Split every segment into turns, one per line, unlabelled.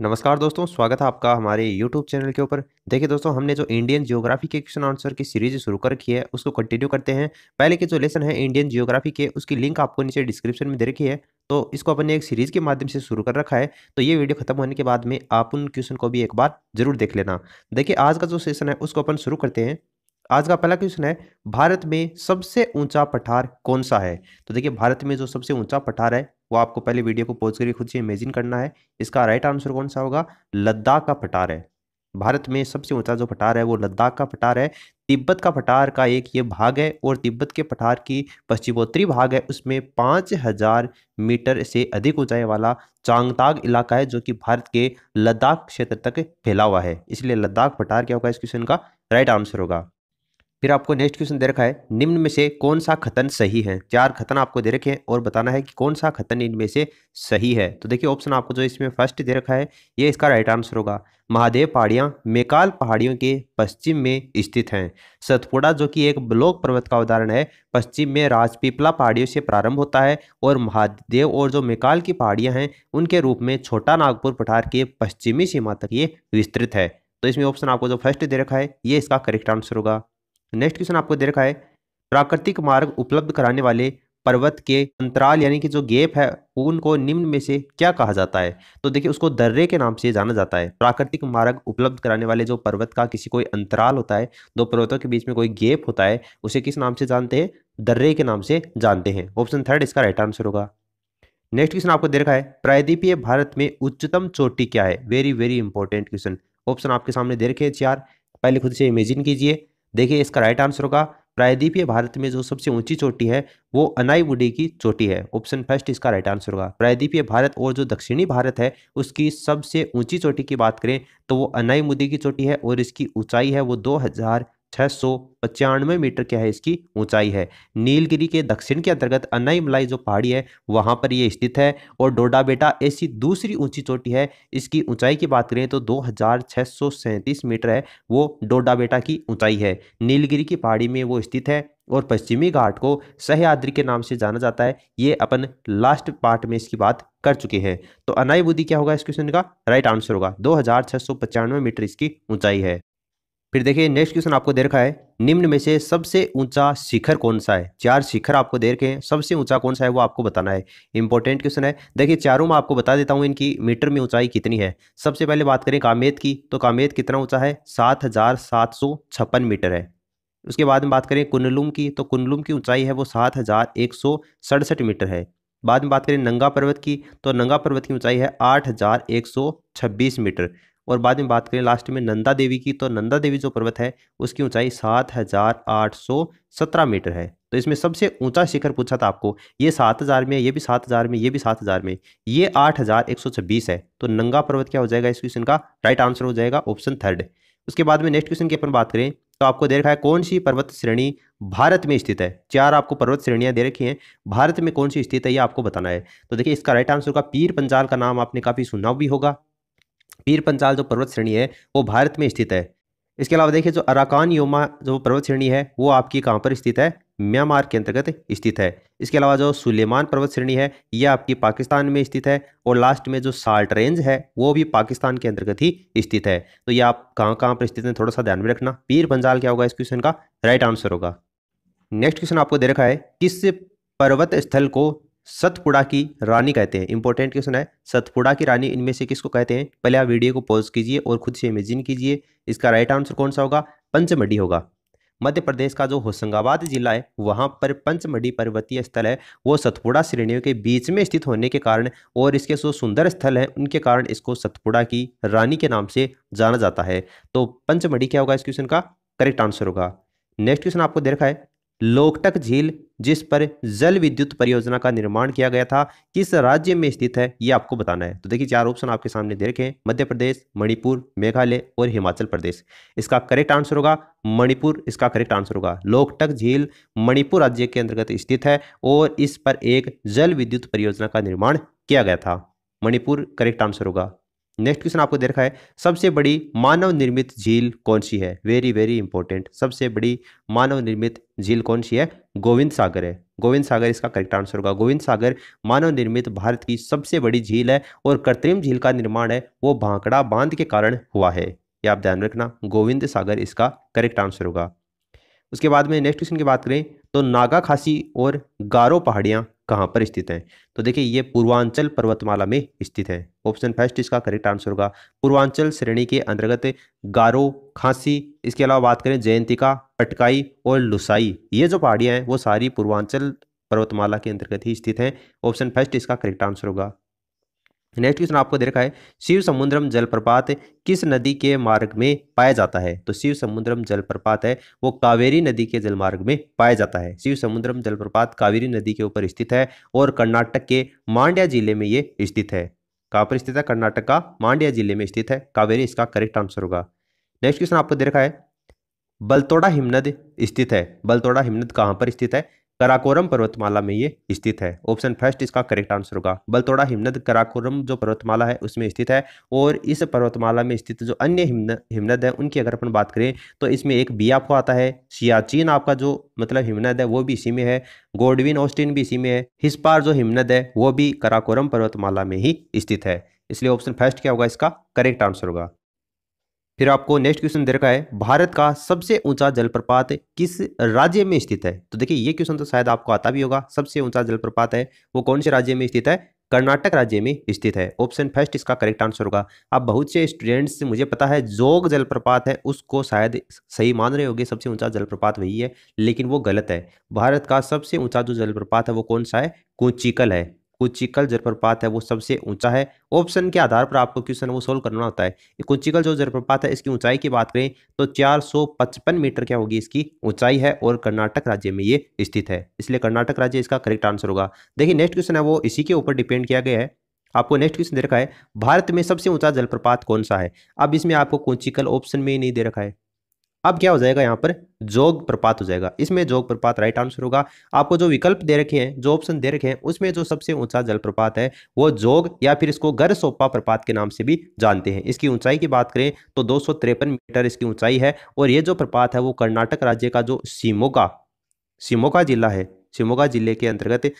नमस्कार दोस्तों, स्वागत है आपका हमारे YouTube चैनल के ऊपर। देखिए दोस्तों, हमने जो इंडियन जियोग्राफी के क्वेश्चन आंसर की सीरीज शुरू कर रखी है उसको कंटिन्यू करते हैं। पहले के जो लेसन है इंडियन जियोग्राफी के, उसकी लिंक आपको नीचे डिस्क्रिप्शन में दे रखी है। तो इसको अपन ने एक सीरीज के माध्यम से शुरू कर रखा है। तो ये वीडियो खत्म होने के बाद में आप उन क्वेश्चन को भी एक बार जरूर देख लेना। देखिए आज का जो सेशन है उसको अपन शुरू करते हैं। आज का पहला क्वेश्चन है, भारत में सबसे ऊंचा पठार कौन सा है? तो देखिए भारत में जो सबसे ऊंचा पठार है वो आपको पहले वीडियो को पॉज करके खुद से इमेजिन करना है। इसका राइट आंसर कौन सा होगा? लद्दाख का पठार है। भारत में सबसे ऊंचा जो पठार है वो लद्दाख का पठार है। तिब्बत का पठार का एक ये भाग है और तिब्बत के पठार की पश्चिमोत्तरी भाग है, उसमें 5000 मीटर से अधिक ऊंचाई वाला चांगतांग इलाका है जो कि भारत के लद्दाख क्षेत्र तक फैला हुआ है। इसलिए लद्दाख पठार क्या होगा इस क्वेश्चन का राइट आंसर होगा। फिर आपको नेक्स्ट क्वेश्चन दे रखा है, निम्न में से कौन सा कथन सही है? चार कथन आपको दे रखे हैं और बताना है कि कौन सा कथन इनमें से सही है। तो देखिए ऑप्शन आपको जो इसमें फर्स्ट दे रखा है ये इसका राइट आंसर होगा। महादेव पहाड़ियां मेकाल पहाड़ियों के पश्चिम में स्थित हैं। सतपुड़ा जो कि एक ब्लॉक पर्वत का उदाहरण है, पश्चिम में राजपीपला पहाड़ियों से प्रारंभ होता है और महादेव और जो मेकाल की पहाड़ियां हैं उनके रूप में छोटा नागपुर पठार के पश्चिमी सीमा तक ये विस्तृत है। तो इसमें ऑप्शन आपको जो फर्स्ट दे रखा है ये इसका करेक्ट आंसर होगा। नेक्स्ट क्वेश्चन आपको दे रखा है, प्राकृतिक मार्ग उपलब्ध कराने वाले पर्वत के अंतराल यानी कि जो गैप है उनको निम्न में से क्या कहा जाता है? तो देखिए उसको दर्रे के नाम से जाना जाता है। प्राकृतिक मार्ग उपलब्ध कराने वाले जो पर्वत का किसी कोई अंतराल होता है, दो पर्वतों के बीच में कोई गैप होता है, उसे किस नाम से जानते हैं? दर्रे के नाम से जानते हैं। ऑप्शन थर्ड इसका राइट आंसर होगा। नेक्स्ट क्वेश्चन आपको दे रखा है, प्रायद्वीपीय भारत में उच्चतम चोटी क्या है? Very very important question. Option आपके सामने दे रखे हैं चार, पहले खुद से इमेजिन कीजिए। देखिए इसका राइट आंसर होगा, प्रायद्वीपीय भारत में जो सबसे ऊंची चोटी है वो अनाईमुडी की चोटी है। ऑप्शन फर्स्ट इसका राइट आंसर होगा। प्रायद्वीपीय भारत और जो दक्षिणी भारत है उसकी सबसे ऊंची चोटी की बात करें तो वो अनाईमुडी की चोटी है और इसकी ऊंचाई है वो 2695 मीटर क्या है इसकी ऊंचाई है। नीलगिरी के दक्षिण के अंतर्गत अनाईमलाई जो पहाड़ी है वहां पर ये स्थित है। और डोडा बेटा ऐसी दूसरी ऊंची चोटी है, इसकी ऊंचाई की बात करें तो 2637 मीटर है, वो डोडा बेटा की ऊंचाई है। नीलगिरी की पहाड़ी में वो स्थित है और पश्चिमी घाट को सह्याद्री के नाम से जाना जाता है। ये अपन लास्ट पार्ट में इसकी बात कर चुके हैं। तो अनाईमुदी क्या होगा इस क्वेश्चन का राइट आंसर होगा। 2695 मीटर इसकी ऊंचाई है। फिर देखिए नेक्स्ट क्वेश्चन आपको दे रखा है, निम्न में से सबसे ऊंचा शिखर कौन सा है? चार शिखर आपको दे रखे हैं, सबसे ऊंचा कौन सा है वो आपको बताना है। इंपॉर्टेंट क्वेश्चन है। देखिए चारों में आपको बता देता हूं इनकी मीटर में ऊंचाई कितनी है। सबसे पहले बात करें कामेत की, तो कामेत कितना ऊंचा है? 7756 मीटर है। उसके बाद में बात करें कुनलुम की, तो कुनलुम की ऊंचाई है वो 7167 मीटर है। बाद में बात करें नंगा पर्वत की, तो नंगा पर्वत की ऊंचाई है 8126 मीटर। और बाद में बात करें लास्ट में नंदा देवी की, तो नंदा देवी जो पर्वत है उसकी ऊंचाई 7817 मीटर है। तो इसमें सबसे ऊंचा शिखर पूछा था आपको, ये 7000 में, ये भी 7000 में, ये भी 7000 में, ये 8126 है। तो नंगा पर्वत क्या हो जाएगा इस क्वेश्चन का राइट आंसर हो जाएगा ऑप्शन थर्ड। उसके बाद में नेक्स्ट क्वेश्चन की अपन बात करें तो आपको दे रखा है, कौन सी पर्वत श्रेणी भारत में स्थित है? चार आपको पर्वत श्रेणियां दे रखी हैं, भारत में कौन सी स्थित है ये आपको बताना है। तो देखिए इसका राइट आंसर का पीर पंजाल का नाम आपने काफी सुना भी होगा। पीर पंचाल जो पर्वत श्रेणी है वो भारत में स्थित है। इसके अलावा देखिए जो अराकान योमा जो पर्वत श्रेणी है वो आपकी कहाँ पर स्थित है? म्यांमार के अंतर्गत स्थित है। इसके अलावा जो सुलेमान पर्वत श्रेणी है ये आपकी पाकिस्तान में स्थित है। और लास्ट में जो साल्ट रेंज है वो भी पाकिस्तान के अंतर्गत ही स्थित है। तो ये आप कहाँ कहाँ पर स्थित है थोड़ा सा ध्यान में रखना। पीर पंजाल क्या होगा इस क्वेश्चन का राइट आंसर होगा। नेक्स्ट क्वेश्चन आपको दे रखा है, किस पर्वत स्थल को सतपुड़ा की रानी कहते हैं? इंपॉर्टेंट क्वेश्चन है। सतपुड़ा की रानी इनमें से किसको कहते हैं? पहले आप वीडियो को पॉज कीजिए और खुद से इमेजिन कीजिए। इसका राइट आंसर कौन सा होगा? पंचमढ़ी होगा। मध्य प्रदेश का जो होशंगाबाद जिला है वहां पर पंचमढ़ी पर्वतीय स्थल है, वो सतपुड़ा श्रेणियों के बीच में स्थित होने के कारण और इसके जो सुंदर स्थल है उनके कारण इसको सतपुड़ा की रानी के नाम से जाना जाता है। तो पंचमढ़ी क्या होगा इस क्वेश्चन का करेक्ट आंसर होगा। नेक्स्ट क्वेश्चन आपको दे रखा है, लोकटक झील जिस पर जल विद्युत परियोजना का निर्माण किया गया था किस राज्य में स्थित है ये आपको बताना है। तो देखिए चार ऑप्शन आपके सामने दे रखे हैं, मध्य प्रदेश, मणिपुर, मेघालय और हिमाचल प्रदेश। इसका करेक्ट आंसर होगा मणिपुर। इसका करेक्ट आंसर होगा। लोकटक झील मणिपुर राज्य के अंतर्गत स्थित है और इस पर एक जल विद्युत परियोजना का निर्माण किया गया था। मणिपुर करेक्ट आंसर होगा। नेक्स्ट क्वेश्चन आपको दे रखा है, सबसे बड़ी मानव निर्मित झील कौन सी है? वेरी वेरी इंपॉर्टेंट, सबसे बड़ी मानव निर्मित झील कौन सी है? गोविंद सागर है। गोविंद सागर इसका करेक्ट आंसर होगा। गोविंद सागर मानव निर्मित भारत की सबसे बड़ी झील है और कृत्रिम झील का निर्माण है वो भांकड़ा बांध के कारण हुआ है, ये आप ध्यान रखना। गोविंद सागर इसका करेक्ट आंसर होगा। उसके बाद में नेक्स्ट क्वेश्चन की बात करें तो नागा खासी और गारो पहाड़ियाँ कहाँ पर स्थित हैं? तो देखिए ये पूर्वांचल पर्वतमाला में स्थित है। ऑप्शन फर्स्ट इसका करेक्ट आंसर होगा। पूर्वांचल श्रेणी के अंतर्गत गारो, खासी, इसके अलावा बात करें जयंतिका, पटकाई और लुसाई, ये जो पहाड़ियाँ हैं वो सारी पूर्वांचल पर्वतमाला के अंतर्गत ही स्थित हैं। ऑप्शन फर्स्ट इसका करेक्ट आंसर होगा। नेक्स्ट क्वेश्चन आपको दे रखा है, शिव समुद्रम जलप्रपात किस नदी के मार्ग में पाया जाता है? तो शिव समुद्रम जलप्रपात है वो कावेरी नदी के जलमार्ग में पाया जाता है। शिव समुद्रम जलप्रपात कावेरी नदी के ऊपर स्थित है और कर्नाटक के मांड्या जिले में ये स्थित है। कहाँ पर स्थित है? कर्नाटक का मांड्या जिले में स्थित है। कावेरी इसका करेक्ट आंसर होगा। नेक्स्ट क्वेश्चन आपको दे रखा है, बलतोड़ा हिमनद स्थित है। बलतोड़ा हिमनद कहाँ पर स्थित है? कराकोरम पर्वतमाला में ये स्थित है। ऑप्शन फर्स्ट इसका करेक्ट आंसर होगा। बलतोड़ा हिमनद कराकोरम जो पर्वतमाला है उसमें स्थित है और इस पर्वतमाला में स्थित जो अन्य हिमनद है उनकी अगर अपन बात करें तो इसमें एक बी आपको आता है, सियाचिन आपका जो मतलब हिमनद है वो भी इसी में है, गोडविन ऑस्टिन भी इसी में है, हिस्पार जो हिमनद है वो भी कराकोरम पर्वतमाला में ही स्थित है। इसलिए ऑप्शन फर्स्ट क्या होगा? इसका करेक्ट आंसर होगा। फिर आपको नेक्स्ट क्वेश्चन दे रखा है, भारत का सबसे ऊंचा जलप्रपात किस राज्य में स्थित है? तो देखिए ये क्वेश्चन तो शायद आपको आता भी होगा। सबसे ऊंचा जलप्रपात है वो कौन से राज्य में स्थित है? कर्नाटक राज्य में स्थित है। ऑप्शन फर्स्ट इसका करेक्ट आंसर होगा। आप बहुत से स्टूडेंट्स मुझे पता है जोग जलप्रपात है उसको शायद सही मान रहे होंगे, सबसे ऊंचा जलप्रपात वही है, लेकिन वो गलत है। भारत का सबसे ऊंचा जो जलप्रपात है वो कौन सा है? कुंचिकल है। कुंचिकल जलप्रपात है वो सबसे ऊंचा है। ऑप्शन के आधार पर आपको क्वेश्चन वो सोल्व करना होता है। ये कुंचिकल जो जलप्रपात है इसकी ऊंचाई की बात करें तो 455 मीटर क्या होगी इसकी ऊंचाई है और कर्नाटक राज्य में ये स्थित है। इसलिए कर्नाटक राज्य इसका करेक्ट आंसर होगा। देखिए नेक्स्ट क्वेश्चन है वो इसी के ऊपर डिपेंड किया गया है। आपको नेक्स्ट क्वेश्चन दे रखा है, भारत में सबसे ऊंचा जलप्रपात कौन सा है? अब इसमें आपको कुंचिकल ऑप्शन में ही नहीं दे रखा है। अब क्या हो जाएगा? यहाँ पर जोग प्रपात हो जाएगा। इसमें जोग प्रपात राइट आंसर होगा। आपको जो विकल्प दे रखे हैं, जो ऑप्शन दे रखे हैं उसमें जो सबसे ऊंचा जलप्रपात है वो जोग या फिर इसको गरसोप्पा प्रपात के नाम से भी जानते हैं। इसकी ऊंचाई की बात करें तो 253 मीटर इसकी ऊंचाई है और ये जो प्रपात है वो कर्नाटक राज्य का जो शिमोगा शिमोगा जिला है, शिमोगा जिले के अंतर्गत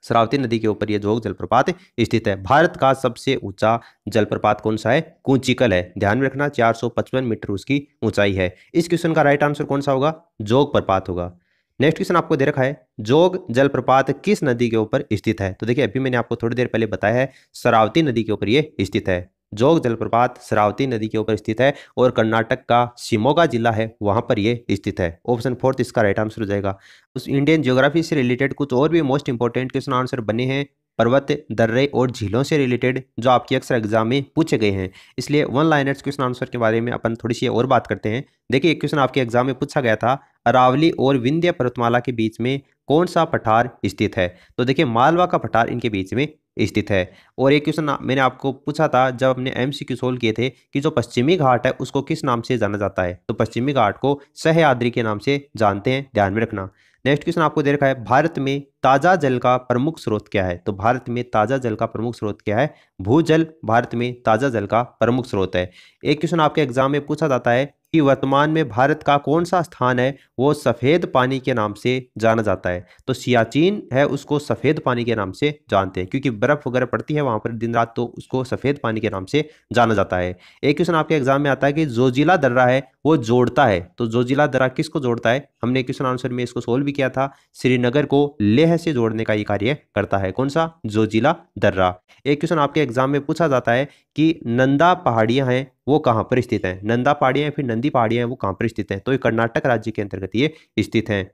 शरावती नदी के ऊपर यह जोग जलप्रपात स्थित है। भारत का सबसे ऊंचा जलप्रपात कौन सा है? कुंचिकल है। ध्यान में रखना 455 मीटर उसकी ऊंचाई है। इस क्वेश्चन का राइट आंसर कौन सा होगा? जोग प्रपात होगा। नेक्स्ट क्वेश्चन आपको दे रखा है, जोग जलप्रपात किस नदी के ऊपर स्थित है? तो देखिए अभी मैंने आपको थोड़ी देर पहले बताया है शरावती नदी के ऊपर ये स्थित है। जोग जलप्रपात शरावती नदी के ऊपर स्थित है और कर्नाटक का शिमोगा जिला है वहां पर ये स्थित है। ऑप्शन फोर्थ इसका राइट आंसर हो जाएगा। उस इंडियन ज्योग्राफी से रिलेटेड कुछ और भी मोस्ट इंपॉर्टेंट क्वेश्चन आंसर बने हैं पर्वत, दर्रे और झीलों से रिलेटेड जो आपके अक्सर एग्जाम में पूछे गए हैं। इसलिए वन लाइनर्स क्वेश्चन आंसर के बारे में अपन थोड़ी सी और बात करते हैं। देखिए एक क्वेश्चन आपके एग्जाम में पूछा गया था, अरावली और विंध्य पर्वतमाला के बीच में कौन सा पठार स्थित है? तो देखिए मालवा का पठार इनके बीच में स्थित है। और एक क्वेश्चन मैंने आपको पूछा था जब हमने एमसीक्यू सोल्व किए थे कि जो पश्चिमी घाट है उसको किस नाम से जाना जाता है? तो पश्चिमी घाट को सह्याद्री के नाम से जानते हैं, ध्यान में रखना। नेक्स्ट क्वेश्चन आपको दे रखा है, भारत में ताजा जल का प्रमुख स्रोत क्या है? तो भारत में ताजा जल का प्रमुख स्रोत क्या है? भूजल भारत में ताजा जल का प्रमुख स्रोत है। एक क्वेश्चन आपके एग्जाम में पूछा जाता है कि वर्तमान में भारत का कौन सा स्थान है वो सफेद पानी के नाम से जाना जाता है? तो सियाचिन है उसको सफेद पानी के नाम से जानते हैं क्योंकि बर्फ वगैरह पड़ती है वहां पर दिन रात, तो उसको सफेद पानी के नाम से जाना जाता है। एक क्वेश्चन आपके एग्जाम में आता है कि जोजिला दर्रा है वो जोड़ता है, तो जोजिला दर्रा किसको जोड़ता है? हमने क्वेश्चन आंसर में इसको सोल्व भी किया था। श्रीनगर को लेह से जोड़ने का ये कार्य करता है। कौन सा? जोजिला दर्रा। एक क्वेश्चन आपके एग्जाम में पूछा जाता है कि नंदा पहाड़ियां हैं वो कहां पर स्थित हैं? नंदा पहाड़ियां फिर नंदी पहाड़ियां हैं वो कहां पर स्थित हैं? तो ये कर्नाटक राज्य के अंतर्गत ये स्थित हैं।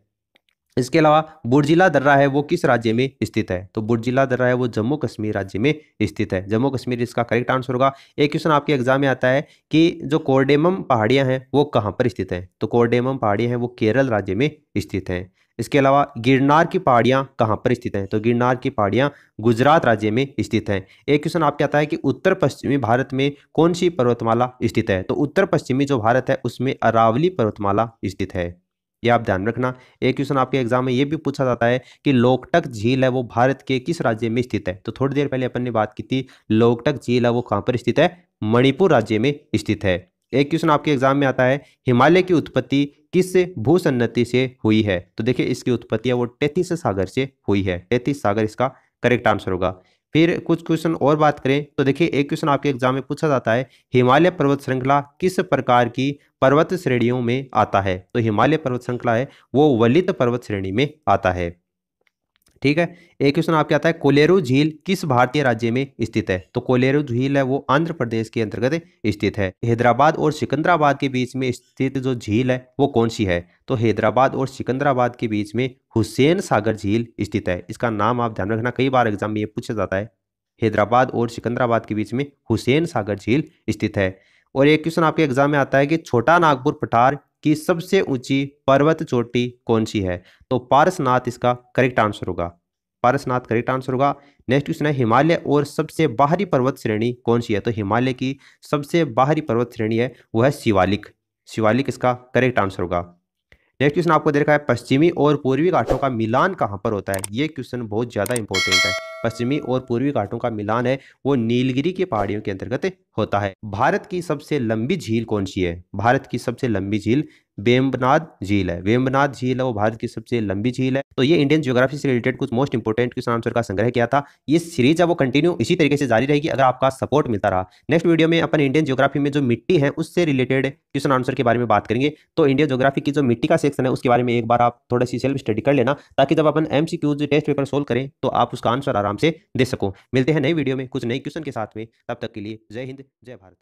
इसके अलावा बुर्जिला दर्रा है वो किस राज्य में स्थित है? तो बुर्जिला दर्रा है वो जम्मू कश्मीर राज्य में स्थित है। जम्मू कश्मीर इसका करेक्ट आंसर होगा। एक क्वेश्चन आपके एग्जाम में आता है कि जो कोरडेमम पहाड़ियां हैं वो कहां पर स्थित हैं? तो कोरडेमम पहाड़ियां हैं वो केरल राज्य में स्थित हैं। इसके अलावा गिरनार की पहाड़ियां कहां पर स्थित हैं? तो गिरनार की पहाड़ियां गुजरात राज्य में स्थित हैं। एक क्वेश्चन आपके आता है कि उत्तर पश्चिमी भारत में कौन सी पर्वतमाला स्थित है? तो उत्तर पश्चिमी जो भारत है उसमें अरावली पर्वतमाला स्थित है। ये आप ध्यान रखना। एक क्वेश्चन आपके एग्जाम में ये भी पूछा जाता है कि लोकटक झील है वो भारत के किस राज्य में स्थित है। तो थोड़ी देर पहले अपन ने बात की थी, लोकटक झील है वो कहाँ पर स्थित है, मणिपुर राज्य में स्थित है। एक क्वेश्चन आपके एग्जाम में आता है, हिमालय की उत्पत्ति किस भूसन्नति से हुई है। तो देखिए इसकी उत्पत्ति है वो टेथिस सागर से हुई है। टेथिस सागर इसका करेक्ट आंसर होगा। फिर कुछ क्वेश्चन और बात करें तो देखिए एक क्वेश्चन आपके एग्जाम में पूछा जाता है, हिमालय पर्वत श्रृंखला किस प्रकार की पर्वत श्रेणियों में आता है। तो हिमालय पर्वत श्रृंखला है वो वलित पर्वत श्रेणी में आता है। ठीक है। एक क्वेश्चन आपके आता है, कोलेरू झील किस भारतीय राज्य में स्थित है। तो कोलेरू झील है वो आंध्र प्रदेश के अंतर्गत स्थित है। हैदराबाद और सिकंदराबाद के बीच में स्थित जो झील है वो कौन सी है। तो हैदराबाद और सिकंदराबाद के बीच में हुसैन सागर झील स्थित है। इसका नाम आप ध्यान रखना, कई बार एग्जाम में ये पूछा जाता है। हैदराबाद और सिकंदराबाद के बीच में हुसैन सागर झील स्थित है। और एक क्वेश्चन आपके एग्जाम में आता है कि छोटा नागपुर पठार की सबसे ऊंची पर्वत चोटी कौन सी है। तो पारसनाथ इसका करेक्ट आंसर होगा। पारसनाथ करेक्ट आंसर होगा। नेक्स्ट क्वेश्चन है, हिमालय और सबसे बाहरी पर्वत श्रेणी कौन सी है। तो हिमालय की सबसे बाहरी पर्वत श्रेणी है वो है शिवालिक। शिवालिक इसका करेक्ट आंसर होगा। नेक्स्ट क्वेश्चन आपको दे रखा है, पश्चिमी और पूर्वी घाटों का मिलान कहाँ पर होता है। ये क्वेश्चन बहुत ज्यादा इंपॉर्टेंट है। पश्चिमी और पूर्वी घाटों का मिलान है वो नीलगिरी की पहाड़ियों के अंतर्गत होता है। भारत की सबसे लंबी झील कौन सी है। भारत की सबसे लंबी झील वेम्बनाड झील है। वेम्बनाड झील है वो भारत की सबसे लंबी झील है। तो ये इंडियन ज्योग्राफी से रिलेटेड कुछ मोस्ट इंपोर्टेंट क्वेश्चन आंसर का संग्रह किया था। ये सीरीज है वो कंटिन्यू इसी तरीके से जारी रहेगी अगर आपका सपोर्ट मिलता रहा। नेक्स्ट वीडियो में अपन इंडियन ज्योग्राफी में जो मिट्टी है उससे रिलेटेड क्वेश्चन आंसर के बारे में बात करेंगे। तो इंडियन ज्योग्राफी की जो मिट्टी का सेक्शन है उसके बारे में एक बार आप थोड़ा सी सेल्फ स्टडी कर लेना, ताकि जब अपन एमसीक्यूज टेस्ट पेपर सोल्व करें तो आप उसका आंसर आराम से दे सको। मिलते हैं नई वीडियो में कुछ नए क्वेश्चन के साथ में, तब तक के लिए जय हिंद जय भारत।